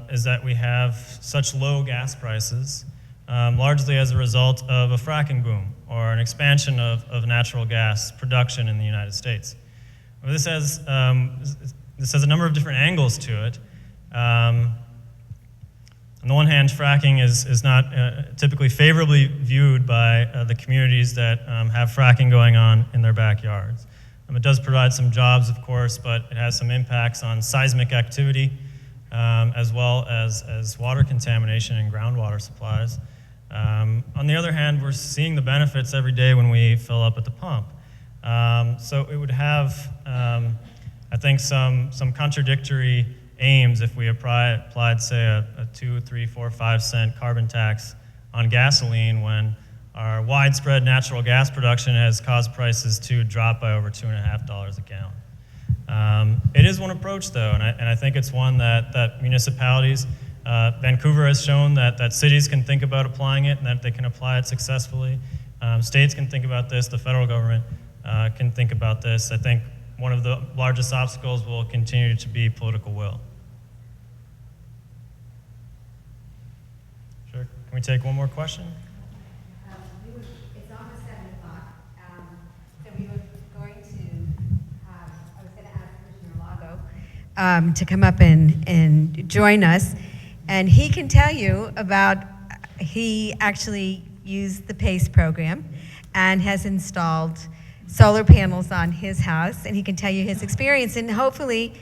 is that we have such low gas prices, largely as a result of a fracking boom or an expansion of natural gas production in the United States. Well, this has a number of different angles to it. On the one hand, fracking is not typically favorably viewed by the communities that have fracking going on in their backyards. It does provide some jobs, of course, but it has some impacts on seismic activity, as well as water contamination and groundwater supplies. On the other hand, we're seeing the benefits every day when we fill up at the pump. So it would have, I think, some contradictory aims if we applied, say, a 2, 3, 4, 5 cent carbon tax on gasoline when our widespread natural gas production has caused prices to drop by over $2.50 a gallon. It is one approach, though, and I think it's one that municipalities, Vancouver has shown that cities can think about applying it and that they can apply it successfully. States can think about this, the federal government can think about this. I think one of the largest obstacles will continue to be political will. Sure, can we take one more question? It's almost 7 o'clock, so we were going to have, I was going to ask Commissioner Lago to come up and join us, and he can tell you about, he actually used the PACE program and has installed solar panels on his house, and he can tell you his experience, and hopefully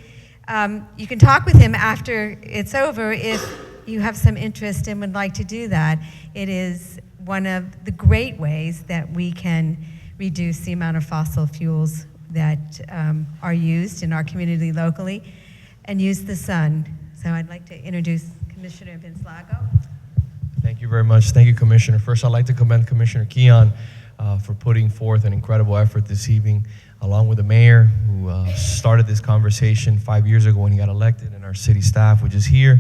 you can talk with him after it's over if you have some interest and would like to do that. It is one of the great ways that we can reduce the amount of fossil fuels that are used in our community locally and use the sun. So I'd like to introduce Commissioner Vince Lago. Thank you very much. Thank you, Commissioner. First, I'd like to commend Commissioner Keon for putting forth an incredible effort this evening, along with the mayor who started this conversation 5 years ago when he got elected, and our city staff, which is here.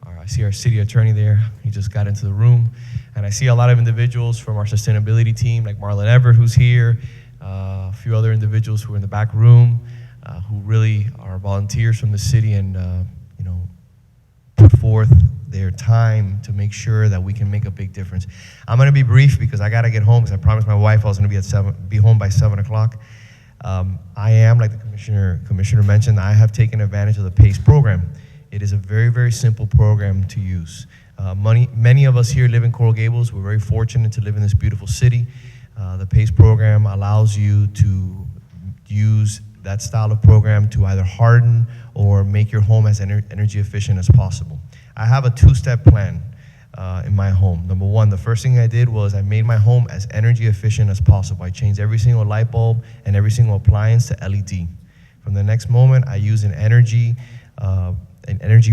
I see our city attorney there. He just got into the room. And I see a lot of individuals from our sustainability team, like Marlon Everett, who's here, a few other individuals who are in the back room. who really are volunteers from the city and put forth their time to make sure that we can make a big difference. I'm going to be brief because I got to get home because I promised my wife I was going to be home by 7 o'clock. I am, like the commissioner mentioned, I have taken advantage of the PACE program. It is a very, very simple program to use. Many of us here live in Coral Gables. We're very fortunate to live in this beautiful city. The PACE program allows you to use that style of program to either harden or make your home as energy efficient as possible. I have a two-step plan in my home. Number one, the first thing I did was I made my home as energy efficient as possible. I changed every single light bulb and every single appliance to LED. From the next moment, I use an energy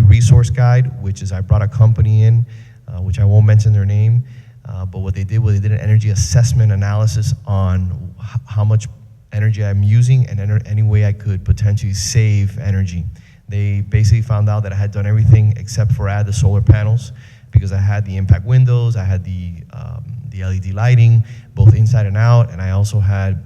resource guide, which is I brought a company in, which I won't mention their name, but what they did was they did an energy assessment analysis on how much energy I'm using and any way I could potentially save energy. They basically found out that I had done everything except for add the solar panels because I had the impact windows, I had the LED lighting, both inside and out, and I also had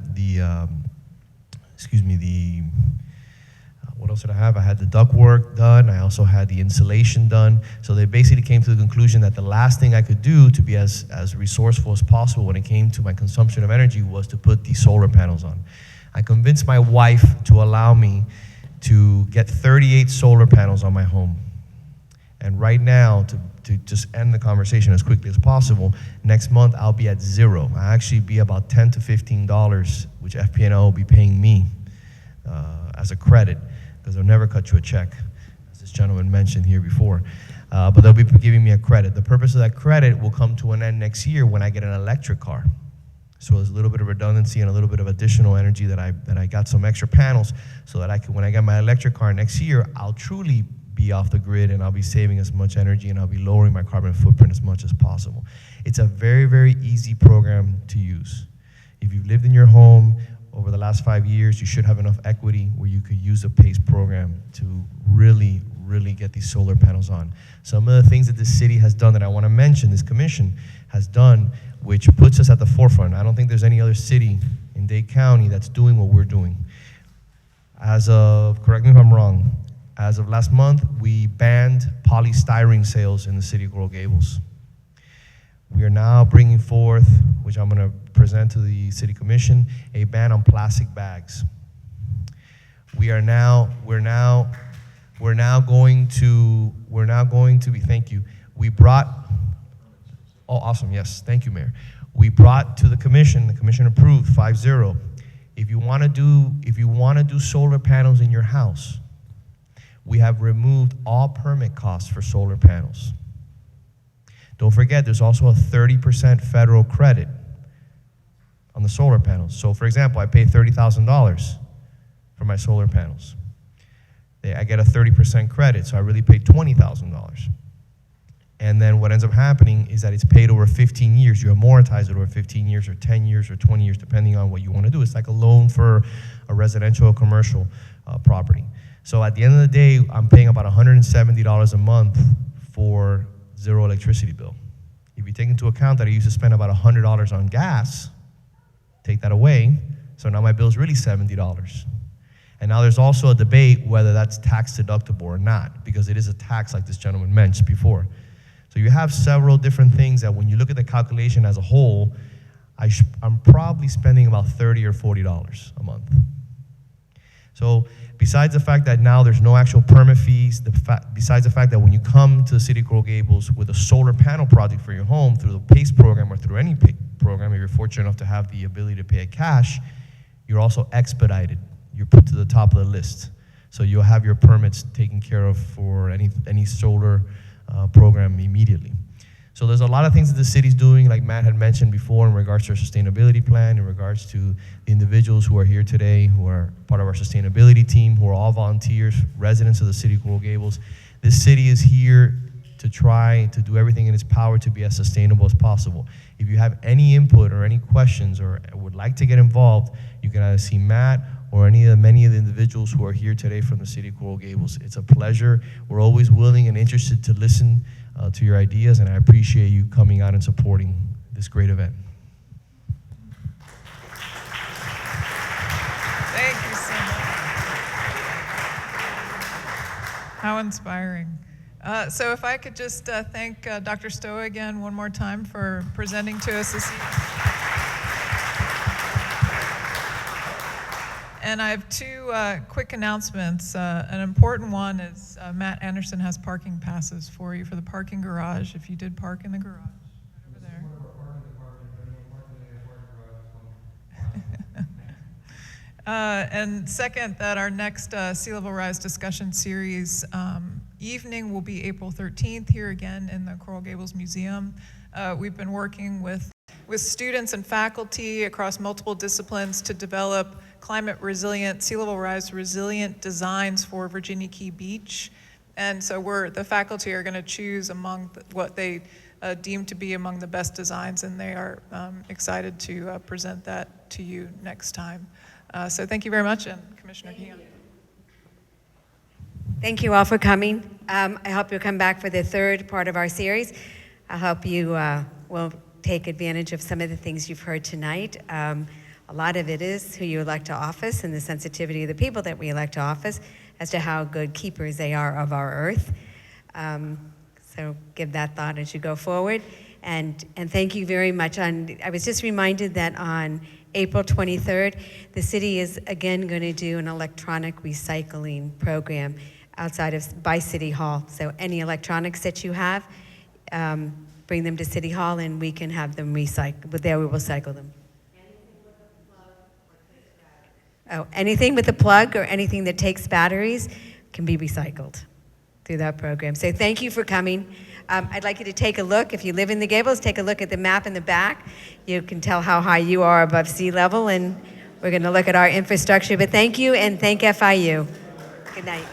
what else did I have? I had the ductwork done, I also had the insulation done. So they basically came to the conclusion that the last thing I could do to be as resourceful as possible when it came to my consumption of energy was to put the solar panels on. I convinced my wife to allow me to get 38 solar panels on my home. And right now, to just end the conversation as quickly as possible, next month I'll be at zero. I'll actually be about $10 to $15, which FPNO will be paying me as a credit, because they'll never cut you a check, as this gentleman mentioned here before. But they'll be giving me a credit. The purpose of that credit will come to an end next year when I get an electric car. So there's a little bit of redundancy and a little bit of additional energy that I got some extra panels so that I can, when I get my electric car next year, I'll truly be off the grid and I'll be saving as much energy and I'll be lowering my carbon footprint as much as possible. It's a very, very easy program to use. If you've lived in your home over the last 5 years, you should have enough equity where you could use a PACE program to really, really get these solar panels on. Some of the things that this city has done that I want to mention, this commission has done, which puts us at the forefront. I don't think there's any other city in Dade County that's doing what we're doing. As of, correct me if I'm wrong, as of last month, we banned polystyrene sales in the city of Coral Gables. We are now bringing forth, which I'm going to present to the city commission, a ban on plastic bags. We're now going to be, thank you. We brought, oh, awesome, yes, thank you, Mayor. We brought to the commission approved 5-0. If you want to do solar panels in your house, we have removed all permit costs for solar panels. Don't forget, there's also a 30% federal credit on the solar panels. So for example, I pay $30,000 for my solar panels. I get a 30% credit, so I really paid $20,000. And then what ends up happening is that it's paid over 15 years. You amortize it over 15 years or 10 years or 20 years, depending on what you want to do. It's like a loan for a residential or commercial property. So at the end of the day, I'm paying about $170 a month for zero electricity bill. If you take into account that I used to spend about $100 on gas, take that away, so now my bill is really $70. And now there's also a debate whether that's tax deductible or not, because it is a tax like this gentleman mentioned before. So you have several different things that when you look at the calculation as a whole, I'm probably spending about $30 or $40 a month. So besides the fact that now there's no actual permit fees, besides the fact that when you come to the city of Coral Gables with a solar panel project for your home through the PACE program or through any program, if you're fortunate enough to have the ability to pay it cash, you're also expedited. You're put to the top of the list. So you'll have your permits taken care of for any solar program immediately. So there's a lot of things that the city's doing, like Matt had mentioned before, in regards to our sustainability plan, in regards to the individuals who are here today, who are part of our sustainability team, who are all volunteers, residents of the city of Coral Gables. This city is here to try to do everything in its power to be as sustainable as possible. If you have any input or any questions or would like to get involved, you can either see Matt or many of the individuals who are here today from the city of Coral Gables. It's a pleasure. We're always willing and interested to listen to your ideas, and I appreciate you coming out and supporting this great event. Thank you so much. inspiring. So if I could just thank Dr. Stowe again one more time for presenting to us this evening. And I have two quick announcements. An important one is Matt Anderson has parking passes for you for the parking garage, if you did park in the garage. Right over there. And second, that our next sea level rise discussion series evening will be April 13th here again in the Coral Gables Museum. We've been working with students and faculty across multiple disciplines to develop climate resilient, sea level rise resilient designs for Virginia Key Beach. And so the faculty are going to choose among what they deem to be among the best designs, and they are excited to present that to you next time. So thank you very much, and Commissioner Keon. Thank you all for coming. I hope you'll come back for the third part of our series. I hope you will take advantage of some of the things you've heard tonight. A lot of it is who you elect to office and the sensitivity of the people that we elect to office as to how good keepers they are of our earth. So give that thought as you go forward. And thank you very much. I was just reminded that on April 23rd, the city is again going to do an electronic recycling program by City Hall. So any electronics that you have, bring them to City Hall and we can have them recycled. There we will cycle them. Anything with a plug or anything that takes batteries can be recycled through that program. So thank you for coming. I'd like you to take a look. If you live in the Gables, take a look at the map in the back. You can tell how high you are above sea level, and we're going to look at our infrastructure. But thank you, and thank FIU. Good night.